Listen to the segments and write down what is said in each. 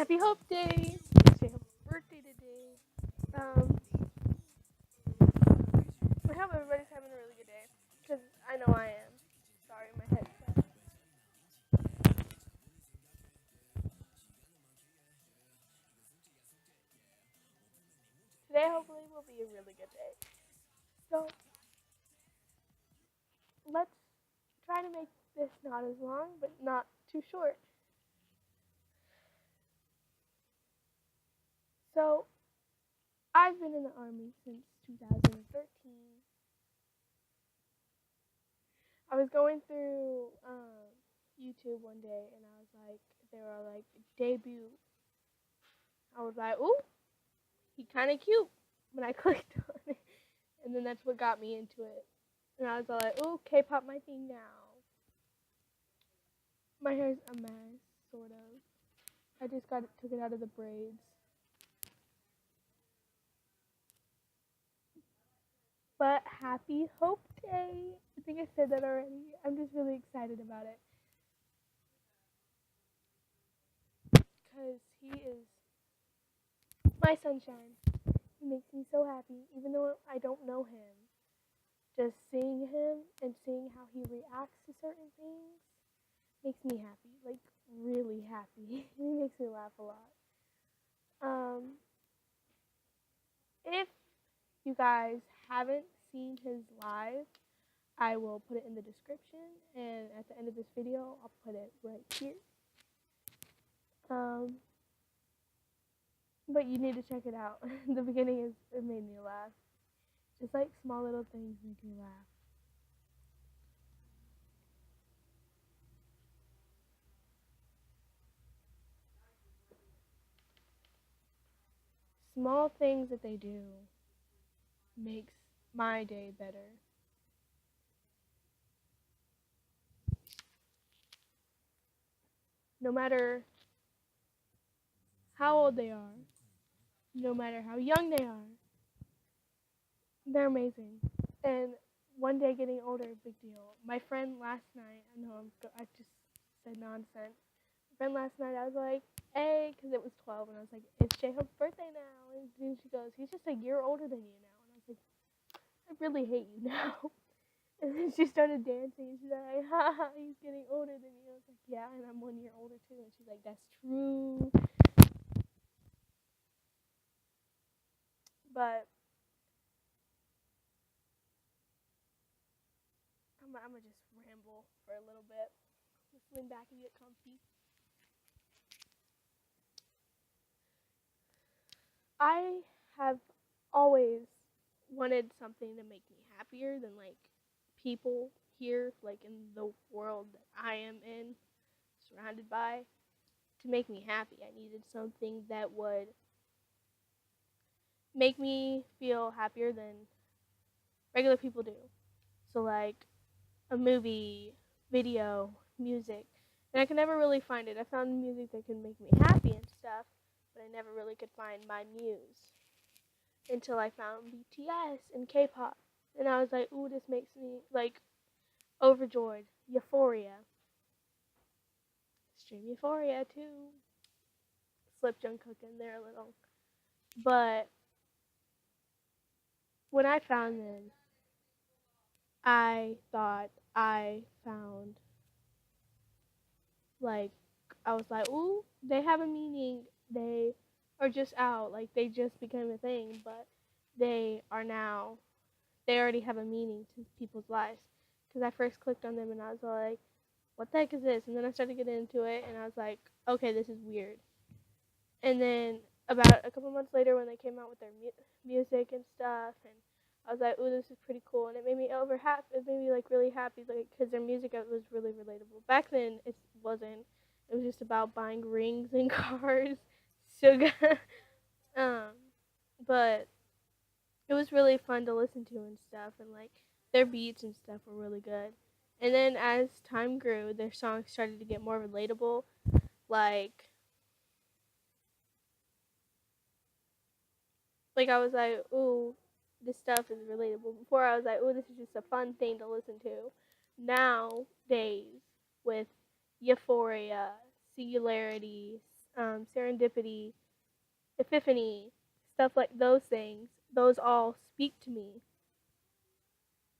Happy Hope Day! It's J-Hope's birthday today. Um, I hope everybody's having a really good day. Because I know I am. Sorry, my headset. Today hopefully will be a really good day. So, let's try to make this not as long, but not too short. So, I've been in the Army since 2013. I was going through YouTube one day and I was like, they were like, debut. I was like, ooh, he kind of cute when I clicked on it. And then that's what got me into it. And I was all like, ooh, K-pop my thing now. My hair's a mess, sort of. I just took it out of the braids. But happy Hope Day! I think I said that already. I'm just really excited about it. Because he is my sunshine. He makes me so happy, even though I don't know him. Just seeing him and seeing how he reacts to certain things makes me happy. Like, really happy. He makes me laugh a lot. If you guys haven't seen his live, I will put it in the description, and at the end of this video, I'll put it right here. But you need to check it out. The beginning it made me laugh. Just like small little things make me laugh. Small things that they do makes my day better. No matter how old they are, no matter how young they are, they're amazing. And one day getting older, big deal. My friend last night, I just said nonsense. My friend last night, I was like, hey, because it was 12, and I was like, it's J-Hope's birthday now. And then she goes, he's just a year older than you now. And I was like, I really hate you now. And then she started dancing, and she's like, ha, he's getting older than you. I was like, yeah, and I'm 1 year older too. And she's like, that's true. But I'm going to just ramble for a little bit. Just lean back and get comfy. I have always wanted something to make me happier than like people here, like in the world that I am in, surrounded by. To make me happy, I needed something that would make me feel happier than regular people do. So like a movie, video, music. And I could never really find it. I found music that could make me happy and stuff, but I never really could find my muse until I found BTS and K-pop. And I was like, ooh, this makes me like overjoyed. Euphoria. Stream Euphoria too. Slip Jungkook in there a little. But when I found them, I thought I found like I was like, ooh, they have a meaning. They are just out. Like they just became a thing, but they already have a meaning to people's lives. Because I first clicked on them and I was like, what the heck is this? And then I started getting into it and I was like, okay, this is weird. And then about a couple months later when they came out with their music and stuff, and I was like, ooh, this is pretty cool. And it made me it made me like really happy, like, because their music was really relatable. Back then, it wasn't. It was just about buying rings and cars. Sugar. um, but it was really fun to listen to and stuff, and like their beats and stuff were really good. And then as time grew, their songs started to get more relatable. Like I was like, ooh, this stuff is relatable. Before I was like, ooh, this is just a fun thing to listen to. Nowadays, with Euphoria, Singularity, serendipity, epiphany, stuff like those things. Those all speak to me,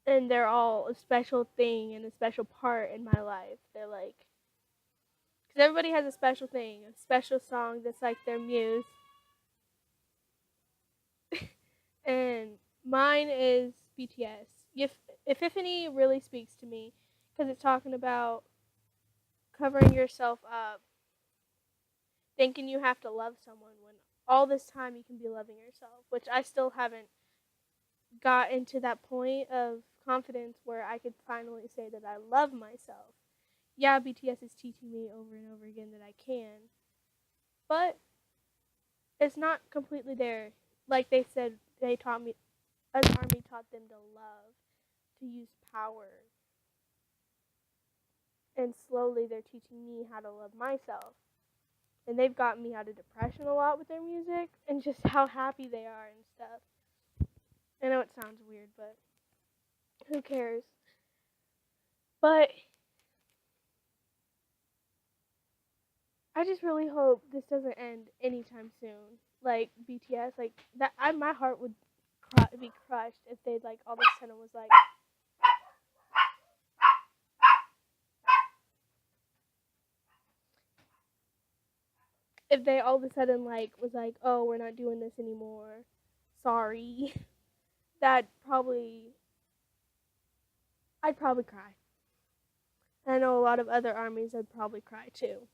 and they're all a special thing and a special part in my life. They're like, because everybody has a special thing, a special song that's like their muse. And mine is BTS. Epiphany really speaks to me because it's talking about covering yourself up, thinking you have to love someone when all this time you can be loving yourself, which I still haven't got into that point of confidence where I could finally say that I love myself. Yeah, BTS is teaching me over and over again that I can, but it's not completely there. Like they said, they taught me, an army taught them to love, to use power, and slowly they're teaching me how to love myself. And they've gotten me out of depression a lot with their music and just how happy they are and stuff. I know it sounds weird, but who cares? But I just really hope this doesn't end anytime soon. Like BTS, like that, my heart would be crushed if they like all of a sudden was like, if they all of a sudden like was like, oh, we're not doing this anymore. Sorry. That probably, I'd probably cry. I know a lot of other armies would probably cry too.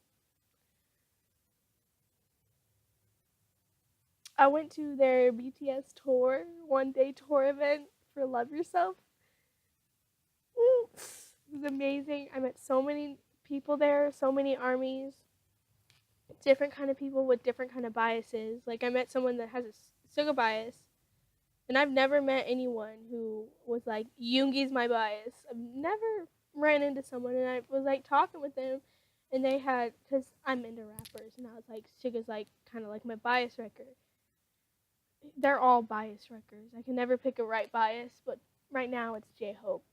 I went to their BTS tour, 1 day tour event for Love Yourself. It was amazing. I met so many people there, so many armies, different kind of people with different kind of biases. Like I met someone that has a Suga bias, and I've never met anyone who was like, Yoongi's my bias. I've never ran into someone, and I was like talking with them, and they had, because I'm into rappers, and I was like, Suga's like kind of like my bias wrecker. They're all bias wreckers. I can never pick a right bias, but right now it's J-Hope.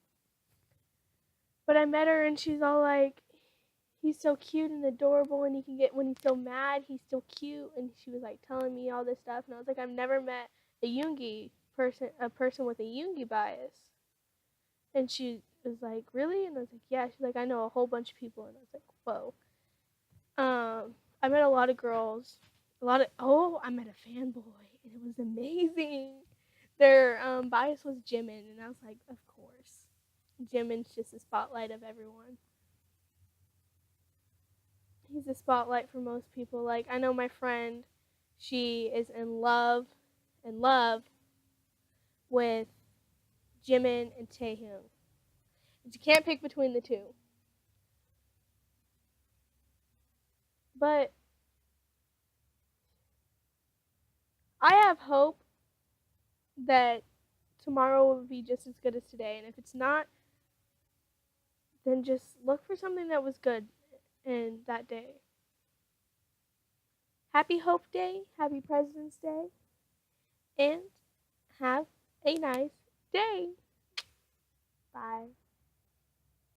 But I met her, and she's all like, he's so cute and adorable, and he can get, when he's so mad, he's so cute. And she was like telling me all this stuff, and I was like, I've never met a person with a Yoongi bias. And she was like, really? And I was like, yeah. She's like, I know a whole bunch of people. And I was like, whoa. I met a lot of girls, I met a fanboy, and it was amazing. Their bias was Jimin, and I was like, of course. Jimin's just the spotlight of everyone. He's a spotlight for most people. Like, I know my friend, she is in love with Jimin and Taehyung. You can't pick between the two. But I have hope that tomorrow will be just as good as today. And if it's not, then just look for something that was good in that day. Happy Hope Day, happy President's Day, and have a nice day. Bye.